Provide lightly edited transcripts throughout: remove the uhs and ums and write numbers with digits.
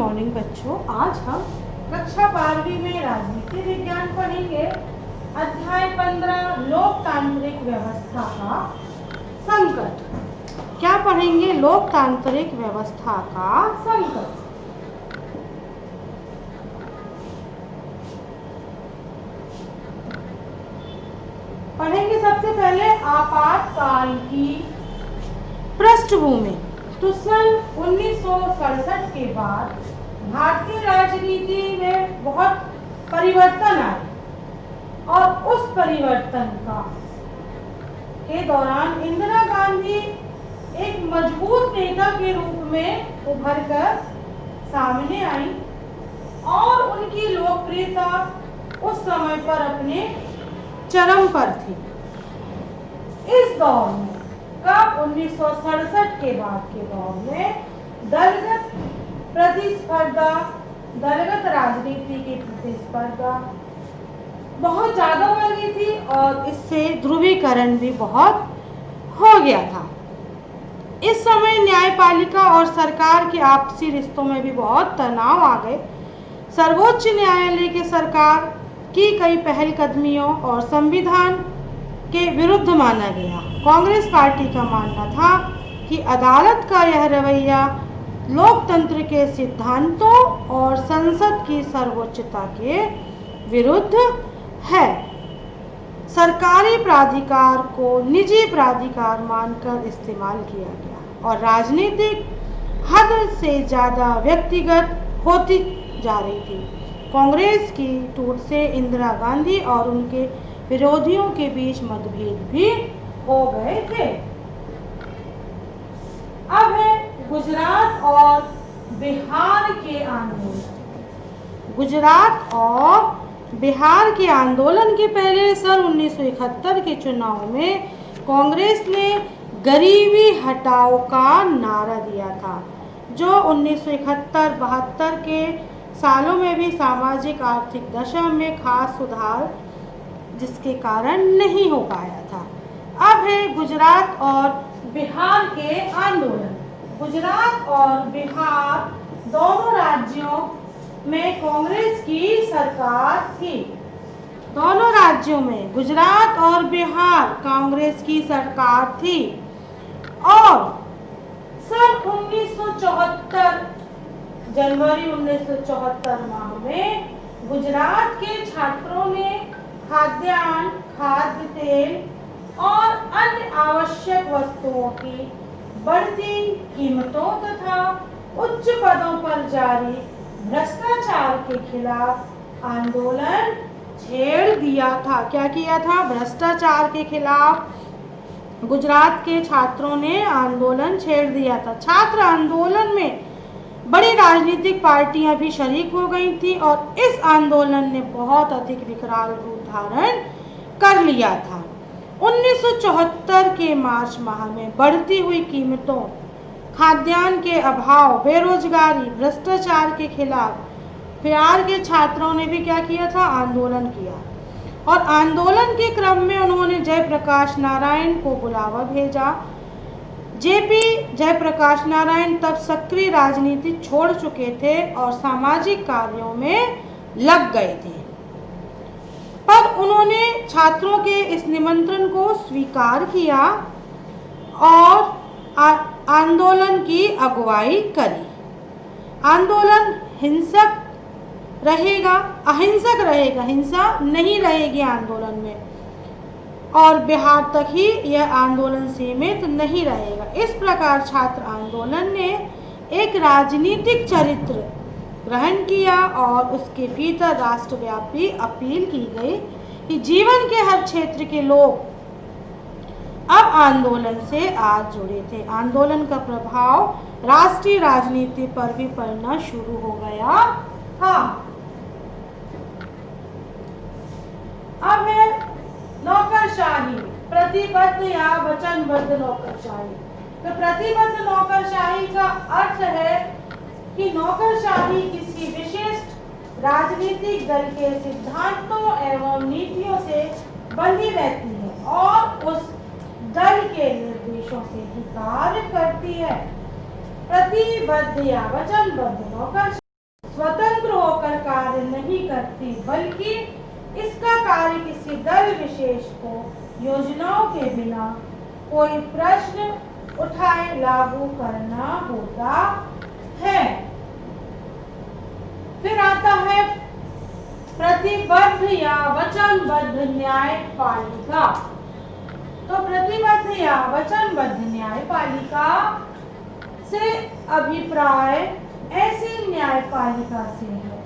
Morning बच्चों। आज हम कक्षा 12वीं में राजनीति विज्ञान पढ़ेंगे। अध्याय 15 लोकतांत्रिक व्यवस्था का संकट। क्या पढ़ेंगे? लोकतांत्रिक व्यवस्था का संकट। पढ़ेंगे सबसे पहले आपातकाल की पृष्ठभूमि। तो सन 1967 के बाद भारतीय राजनीति में बहुत परिवर्तन आए और उस परिवर्तन के दौरान इंदिरा गांधी एक मजबूत नेता के रूप में उभरकर सामने आई और उनकी लोकप्रियता उस समय पर अपने चरम पर थी। इस दौर में कब 1967 के बाद के दौर में दलगत प्रतिस्पर्धा, दलगत राजनीति की प्रतिस्पर्धा बहुत ज्यादा बढ़ गई थी और इससे ध्रुवीकरण भी बहुत हो गया था। इस समय न्यायपालिका और सरकार के आपसी रिश्तों में भी बहुत तनाव आ गए। सर्वोच्च न्यायालय के सरकार की कई पहलकदमियों और संविधान के विरुद्ध माना गया। कांग्रेस पार्टी का मानना था कि अदालत का यह रवैया लोकतंत्र के सिद्धांतों और संसद की सर्वोच्चता के विरुद्ध है। सरकारी प्राधिकार को निजी प्राधिकार मानकर इस्तेमाल किया गया और राजनीतिक हद से ज्यादा व्यक्तिगत होती जा रही थी। कांग्रेस की टूट से इंदिरा गांधी और उनके विरोधियों के बीच मतभेद भी हो गए थे। अब है गुजरात और बिहार के आंदोलन। गुजरात और बिहार के आंदोलन के पहले सन 1971 के चुनाव में कांग्रेस ने गरीबी हटाओ का नारा दिया था, जो 1971-72 के सालों में भी सामाजिक आर्थिक दशा में खास सुधार जिसके कारण नहीं हो पाया था। अब है गुजरात और बिहार के आंदोलन। गुजरात और बिहार दोनों राज्यों में कांग्रेस की सरकार थी। दोनों राज्यों में गुजरात और बिहार कांग्रेस की सरकार थी और सन 1974 जनवरी 1974 माह में गुजरात के छात्रों ने खाद्यान्न, खाद्य तेल और अन्य आवश्यक वस्तुओं की बढ़ती कीमतों तथा उच्च पदों पर जारी भ्रष्टाचार के खिलाफ आंदोलन छेड़ दिया था। क्या किया था? भ्रष्टाचार के खिलाफ गुजरात के छात्रों ने आंदोलन छेड़ दिया था। छात्र आंदोलन में बड़ी राजनीतिक पार्टियां भी शरीक हो गई थी और इस आंदोलन ने बहुत अधिक विकराल रूप धारण कर लिया था। 1974 के मार्च माह में बढ़ती हुई कीमतों, खाद्यान्न के अभाव, बेरोजगारी, भ्रष्टाचार के खिलाफ बिहार के छात्रों ने भी क्या किया था? आंदोलन किया और आंदोलन के क्रम में उन्होंने जयप्रकाश नारायण को बुलावा भेजा। जेपी जयप्रकाश नारायण तब सक्रिय राजनीति छोड़ चुके थे और सामाजिक कार्यों में लग गए थे, पर उन्होंने छात्रों के इस निमंत्रण को स्वीकार किया और आंदोलन की अगुवाई करी। आंदोलन हिंसक रहेगा, अहिंसक रहेगा, हिंसा नहीं रहेगी आंदोलन में और बिहार तक ही यह आंदोलन सीमित नहीं रहेगा। इस प्रकार छात्र आंदोलन ने एक राजनीतिक चरित्र ग्रहण किया और उसके भीतर राष्ट्रव्यापी अपील की गई कि जीवन के हर क्षेत्र के लोग अब आंदोलन से आज जुड़े थे। आंदोलन का प्रभाव राष्ट्रीय राजनीति पर भी पड़ना शुरू हो गया था। अब है नौकरशाही, प्रतिबद्ध या वचनबद्ध नौकरशाही। तो प्रतिबद्ध नौकरशाही का अर्थ है कि नौकरशाही किसी विशिष्ट राजनीतिक दल के सिद्धांतों एवं नीतियों से बंधी रहती है और उस दल के निर्देशों से ही कार्य करती है। प्रतिबद्ध या वचनबद्ध नौकरशाही सकती, बल्कि इसका कार्य किसी दल विशेष को योजनाओं के बिना कोई प्रश्न उठाए लागू करना होता है। फिर आता है प्रतिबद्ध या वचनबद्ध न्यायपालिका। तो प्रतिबद्ध या वचनबद्ध न्यायपालिका से अभिप्राय ऐसी न्यायपालिका से है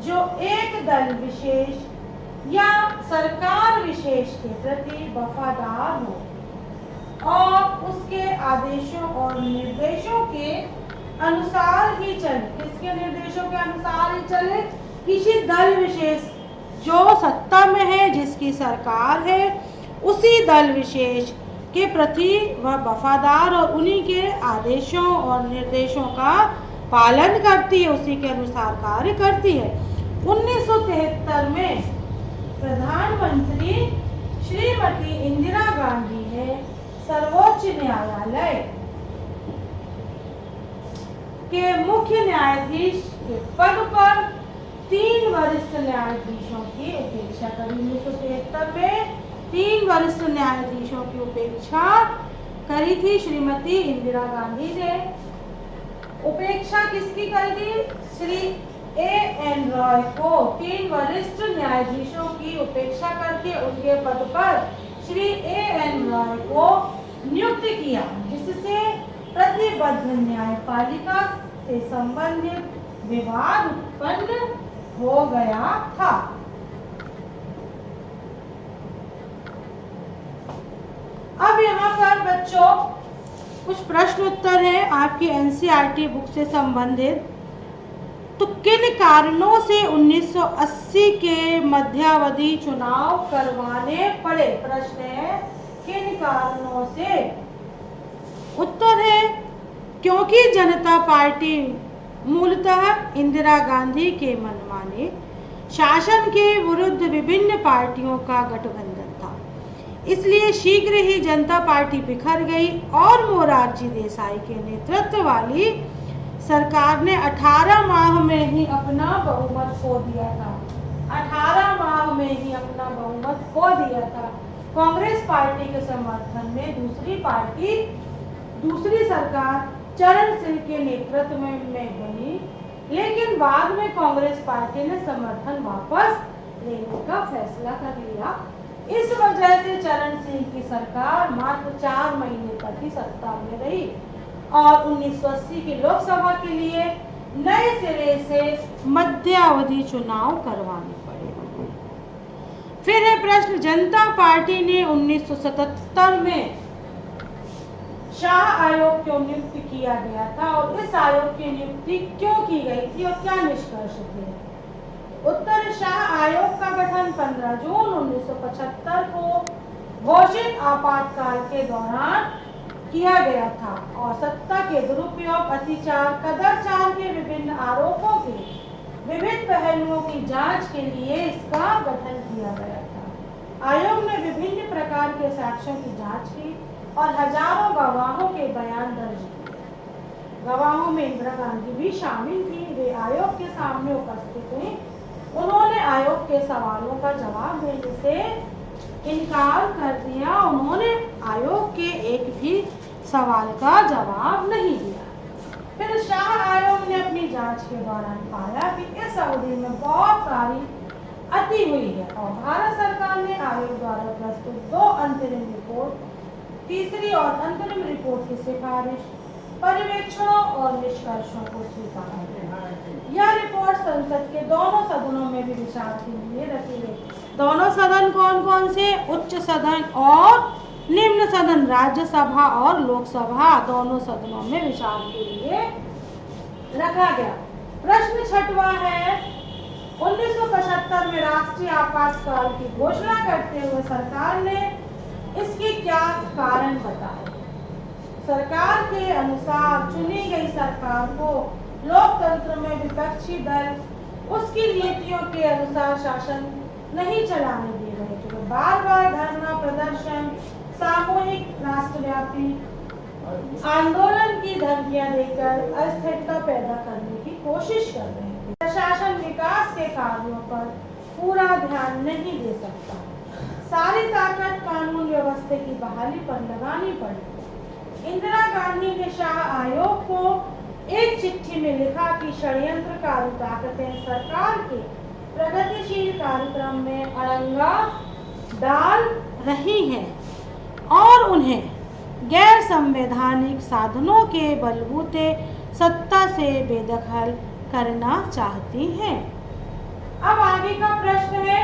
जो एक दल विशेष या सरकार विशेष के प्रति वफादार हो और उसके आदेशों और निर्देशों के अनुसार ही चले। किसके निर्देशों के अनुसार ही चले? किसी दल विशेष जो सत्ता में है, जिसकी सरकार है, उसी दल विशेष के प्रति वह वफादार और उन्हीं के आदेशों और निर्देशों का पालन करती है, उसी के अनुसार कार्य करती है। 1973 में प्रधानमंत्री श्रीमती इंदिरा गांधी ने सर्वोच्च न्यायालय के मुख्य न्यायाधीश के पद पर 3 वरिष्ठ न्यायाधीशों की उपेक्षा करी। 1973 में 3 वरिष्ठ न्यायाधीशों की उपेक्षा करी थी श्रीमती इंदिरा गांधी ने। उपेक्षा किसकी करी थी? श्री A.N. रॉय को 3 वरिष्ठ न्यायाधीशों की उपेक्षा करके उनके पद पर श्री A.N. रॉय को नियुक्त किया, जिससे प्रतिबद्ध न्यायपालिका से संबंधित विवाद उत्पन्न हो गया था। अब यहाँ पर बच्चों कुछ प्रश्न उत्तर है आपकी एनसीईआरटी बुक से संबंधित। तो किन कारणों से 1980 के मध्यावधि चुनाव करवाने पड़े? प्रश्न है किन कारणों से? उत्तर है क्योंकि जनता पार्टी मूलतः इंदिरा गांधी के मनमाने शासन के विरुद्ध विभिन्न पार्टियों का गठबंधन था, इसलिए शीघ्र ही जनता पार्टी बिखर गई और मोरारजी देसाई के नेतृत्व वाली सरकार ने 18 माह में ही अपना बहुमत खो दिया था। 18 माह में ही अपना बहुमत खो दिया था। कांग्रेस पार्टी के समर्थन में दूसरी सरकार चरण सिंह के नेतृत्व में बनी, लेकिन बाद में कांग्रेस पार्टी ने समर्थन वापस लेने का फैसला कर लिया। इस वजह से चरण सिंह की सरकार मात्र 4 महीने तक ही सत्ता में रही और 1980 की लोकसभा के लिए नए सिरे से मध्यावधि चुनाव करवाने पड़े। फिर है प्रश्न, जनता पार्टी ने 1977 में शाह आयोग क्यों नियुक्त किया गया था और इस आयोग की नियुक्ति क्यों की गई थी और क्या निष्कर्ष थे? उत्तर, शाह आयोग का गठन 15 जून 1975 को घोषित आपातकाल के दौरान किया गया था और सत्ता के दुरुपयोग, अतिचार, कदाचार के विभिन्न आरोपों के विभिन्न पहलुओं की जांच के लिए इसका गठन किया गया था। आयोग ने विभिन्न प्रकार के साक्ष्यों की जांच की और हजारों गवाहों के बयान दर्ज किए। गवाहों में इंदिरा गांधी भी शामिल थी। वे आयोग के सामने उपस्थित हुई। उन्होंने आयोग के सवालों का जवाब देने से इनकार कर दिया। उन्होंने आयोग के एक भी सवाल का जवाब नहीं दिया। फिर शाह आयोग ने अपनी जांच के दौरान पाया कि इस अवधि में बहुत सारी अति हुई है और भारत सरकार ने आयोग द्वारा प्रस्तुत 2 अंतरिम रिपोर्ट, तीसरी और अंतरिम रिपोर्ट की सिफारिश, पर्यवेक्षणों और निष्कर्षों को स्वीकार किया। यह रिपोर्ट संसद के दोनों सदनों में भी विचार के लिए रखी गई। दोनों सदन कौन कौन से? उच्च सदन और निम्न सदन, राज्यसभा और लोकसभा, दोनों सदनों में विचार के लिए रखा गया। प्रश्न 6वां है, 1975 में राष्ट्रीय आपातकाल की घोषणा करते हुए सरकार ने इसके क्या कारण बताए? सरकार के अनुसार चुनी गई सरकार को लोकतंत्र में विपक्षी दल उसकी नीतियों के अनुसार शासन नहीं चलाने दे रहे थे। बार बार धरना प्रदर्शन, सामूहिक राष्ट्रव्यापी आंदोलन की धमकियां देकर अस्थिरता पैदा करने की कोशिश कर रहे थे। शासन विकास के कार्यों पर पूरा ध्यान नहीं दे सकता। सारी ताकत कानून व्यवस्था की बहाली पर लगानी पड़ी। इंदिरा गांधी ने शाह आयोग को एक चिट्ठी में लिखा कि षड्यंत्रकारी ताकतें सरकार के प्रगतिशील कार्यक्रम में अड़ंगा डाल रही हैं और उन्हें गैर संवैधानिक साधनों के बलबूते सत्ता से बेदखल करना चाहती हैं। अब आगे का प्रश्न है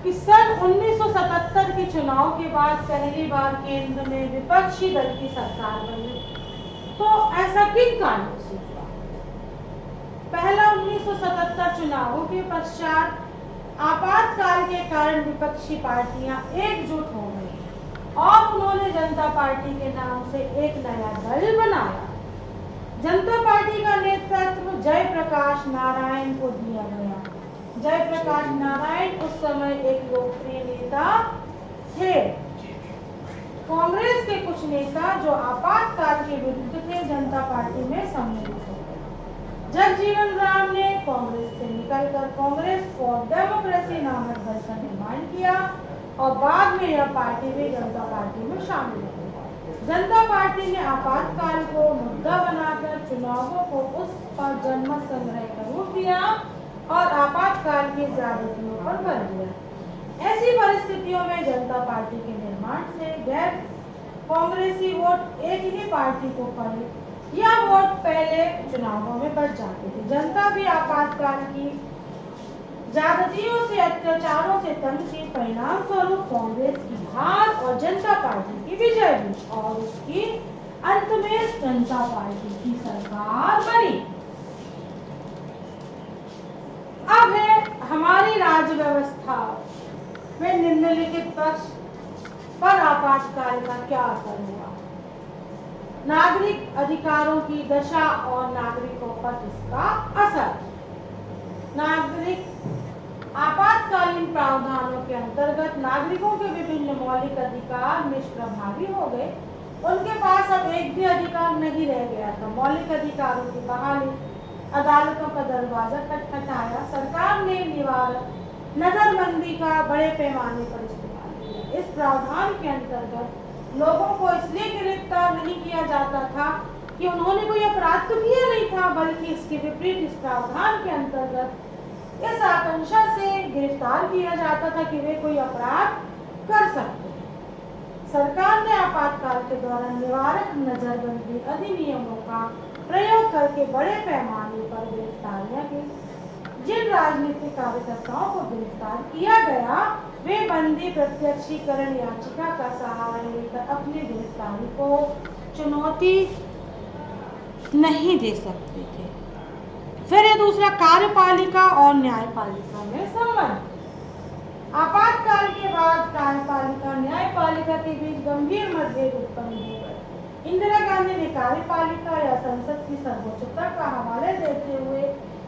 कि सन 1977 के चुनाव के बाद पहली बार केंद्र में विपक्षी दल की सरकार बनी, तो ऐसा किन कारणों से हुआ? पहला, 1977 चुनावों के पश्चात आपातकाल के कारण विपक्षी पार्टियां एकजुट हो गई और उन्होंने जनता पार्टी के नाम से एक नया दल बनाया। जनता पार्टी का नेतृत्व जयप्रकाश नारायण को दिया गया। जयप्रकाश नारायण उस समय एक लोकप्रिय नेता थे। कांग्रेस के कुछ नेता जो आपातकाल के विरुद्ध थे, जनता पार्टी में सम्मिलित हो गए। जगजीवन राम ने कांग्रेस से निकलकर कांग्रेस फॉर डेमोक्रेसी नामक दल का निर्माण किया और बाद में यह पार्टी भी जनता पार्टी में शामिल हो गई। जनता पार्टी ने आपातकाल को मुद्दा बनाकर चुनावों को उस पर जनमत संग्रह का रूप दिया और आपातकाल की ज्यादतियों पर बल दिया। ऐसी परिस्थितियों में जनता पार्टी के निर्माण से गैर कांग्रेसी वोट एक ही पार्टी को पड़े या वोट पहले चुनावों में बढ़ जाते थे। जनता भी आपातकाल की ज्यादतियों से, अत्याचारों से तंग थी। परिणाम स्वरूप कांग्रेस की हार और जनता पार्टी की विजय हुई और उसकी अंत में जनता पार्टी की सरकार बनी। अब है हमारी राज्य व्यवस्था में निम्नलिखित पक्ष पर आपातकाल का क्या असर हुआ? नागरिक अधिकारों की दशा और नागरिकों पर इसका असर। नागरिक आपातकालीन प्रावधानों के अंतर्गत नागरिकों के विभिन्न मौलिक अधिकार निष्प्रभावी हो गए। उनके पास अब एक भी अधिकार नहीं रह गया था। मौलिक अधिकारों की बहाली, अदालतों का दरवाजा खटखटाया। सरकार ने निवारक नजरबंदी का बड़े पैमाने पर इस्तेमाल किया। इस प्रावधान के अंतर्गत लोगों को इसलिए गिरफ्तार नहीं किया जाता था कि उन्होंने कोई अपराध तो किया नहीं था, बल्कि इसके विपरीत इस प्रावधान के अंतर्गत इस आकांक्षा से गिरफ्तार किया जाता था कि वे कोई अपराध कर सकते हैं। सरकार ने आपातकाल के दौरान निवारक नजरबंदी अधिनियमों का प्रयोग करके बड़े पैमाने पर गिरफ्तारियां की। जिन राजनीतिक कार्यकर्ताओं को गिरफ्तार किया गया वे बंदी प्रत्यक्षीकरण याचिका का सहारा लेकर अपनी गिरफ्तारी को चुनौती नहीं दे सकते थे। फिर ये दूसरा, कार्यपालिका और न्यायपालिका में संबंध। आपातकाल के बाद कार्यपालिका न्यायपालिका के बीच गंभीर मतभेद उत्पन्न हो गए। इंदिरा गांधी ने कार्यपालिका या संसद की सर्वोच्चता का हवाले देते हुए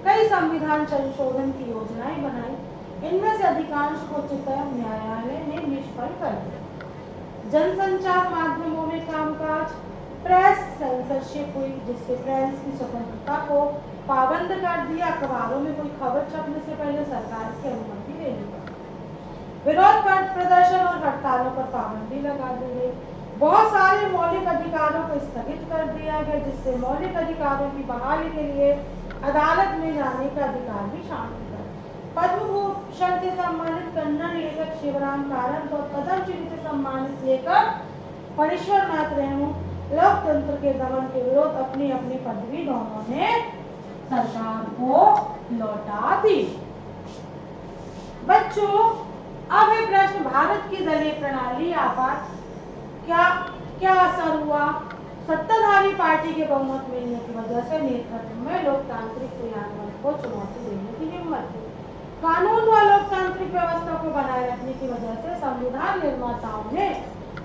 कई संविधान संशोधन की योजनाएं बनाई। इनमें से अधिकांश को उच्चतम न्यायालय ने निष्फल कर दिया। जनसंचार माध्यमों में कामकाज, प्रेस सेंसरशिप हुई, जिससे प्रेस की स्वतंत्रता को पाबंद कर दिया। अखबारों में कोई खबर छपने से पहले सरकार की अनुमति लेनी पड़ी। विरोध प्रदर्शन और हड़तालों पर पाबंदी लगा दी गई। बहुत सारे मौलिक अधिकारों को स्थगित कर दिया गया, जिससे मौलिक अधिकारों की बहाली के लिए अदालत में जाने का अधिकार भी शामिल था। पद्म भूषण से सम्मानित कन्नड़ लेखक शिवराम कारंत और पद्मश्री से सम्मानित लेखक फणीश्वर नाथ रेणु लोकतंत्र के दमन के विरोध अपनी अपनी पदवी दोनों ने सरकार को लौटा दी। बच्चों, अब है प्रश्न, भारत की दलीय प्रणाली आपात क्या असर हुआ? सत्ताधारी पार्टी के बहुमत मिलने की वजह से नेतृत्व में लोकतांत्रिक क्रियान्वयन को चुनौती देने की हिम्मत थी। कानून व लोकतांत्रिक व्यवस्था को बनाए रखने की वजह से संविधान निर्माताओं ने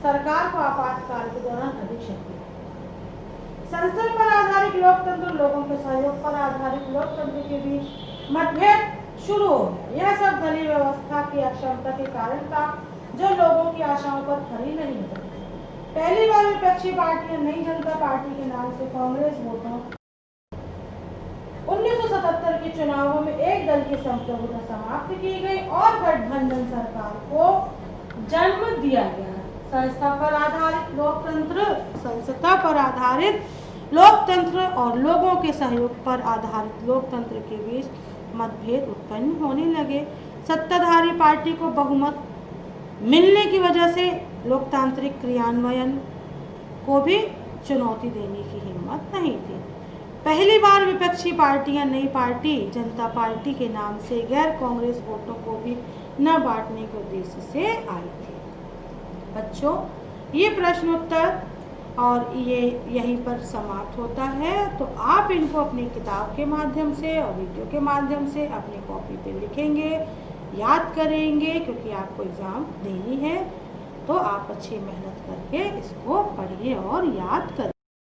सरकार को आपातकाल के दौरान अधिक शक्ति दी। संसद पर आधारित लोकतंत्र लोगों के सहयोग पर आधारित लोकतंत्र के बीच मतभेद शुरू हो गया। यह सब दलीय व्यवस्था की अक्षमता के कारण था, जो लोगों की आशाओं पर खरी नहीं उतरी। पहली बार विपक्षी पार्टियां नई जनता पार्टी के नाम से कांग्रेस वोटों के चुनावों में एक दल की संप्रभुता समाप्त की गई और गठबंधन सरकार को जन्म दिया गया। संस्था पर आधारित लोकतंत्र और लोगों के सहयोग पर आधारित लोकतंत्र के बीच मतभेद उत्पन्न होने लगे। सत्ताधारी पार्टी को बहुमत मिलने की वजह से लोकतांत्रिक क्रियान्वयन को भी चुनौती देने की हिम्मत नहीं थी। पहली बार विपक्षी पार्टियां नई पार्टी जनता पार्टी के नाम से गैर कांग्रेस वोटों को भी न बांटने के उद्देश्य से आई थी। बच्चों, ये प्रश्नोत्तर और ये यहीं पर समाप्त होता है। तो आप इनको अपनी किताब के माध्यम से और वीडियो के माध्यम से अपनी कॉपी पे लिखेंगे, याद करेंगे, क्योंकि आपको एग्ज़ाम देनी है। तो आप अच्छी मेहनत करके इसको पढ़िए और याद करें।